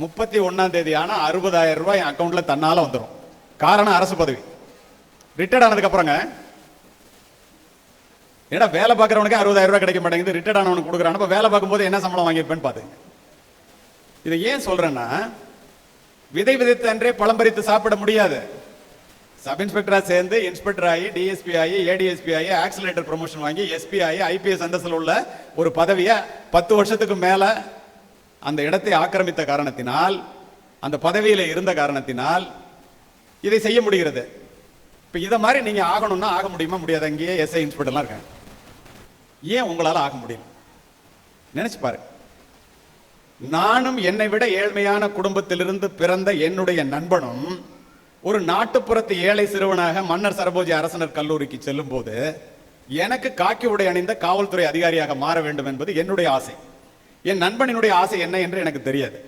31ஆம் தேதி ஆனா 60,000 ரூபாய் என் அக்கௌண்ட்ல தன்னால வந்துடும். காரணம் அரசு பதவி. ரிட்டையர்ட் ஆனதுக்கு அப்புறங்க ஏன்னா வேலை பார்க்கறவனுக்கு 60,000 ரூபாய் கிடைக்க மாட்டேங்குது, ரிட்டையர்ட் ஆனவனுக்கு கொடுக்குறான். அப்ப வேலை பார்க்கும்போது என்ன சம்பளம் வாங்கியிருப்பேன்னு பாத்துங்க. இதை ஏன் சொல்றேன்னா, விதை விதைத்த அன்றே பழம் பறித்து சாப்பிட முடியாது. சப் இன்ஸ்பெக்டரா சேர்ந்து இன்ஸ்பெக்டர் ஆகி டிஎஸ்பி ஆகி ஏடிஎஸ்பி ஆகி ஆக்சிலேட்டர் ப்ரமோஷன் வாங்கி எஸ்பி ஆகி ஐபிஎஸ் அந்தஸ்தில் உள்ள ஒரு பதவியை 10 வருஷத்துக்கு மேல அந்த இடத்தை ஆக்கிரமித்த காரணத்தினால், அந்த பதவியில இருந்த காரணத்தினால் இதை செய்ய முடிகிறது. இப்ப இதை மாதிரி நீங்க ஆகணும்னா ஆக முடியுமா? முடியாது. அங்கேயே எஸ்ஐ இன்ஸ்பெக்டர்லாம் இருக்காங்க. ஏன் உங்களால ஆக முடியும்? நினைச்சு பாருங்க. நானும் என்னை விட ஏழ்மையான குடும்பத்திலிருந்து பிறந்த என்னுடைய நண்பனும் ஒரு நாட்டுப்புறத்து ஏழை சிறுவனாக மன்னர் சரபோஜி அரசனர் கல்லூரிக்கு செல்லும் போது எனக்கு காக்கி உடை அணிந்த காவல்துறை அதிகாரியாக மாற வேண்டும் என்பது என்னுடைய ஆசை. என் நண்பனினுடைய ஆசை என்ன என்று எனக்கு தெரியாது.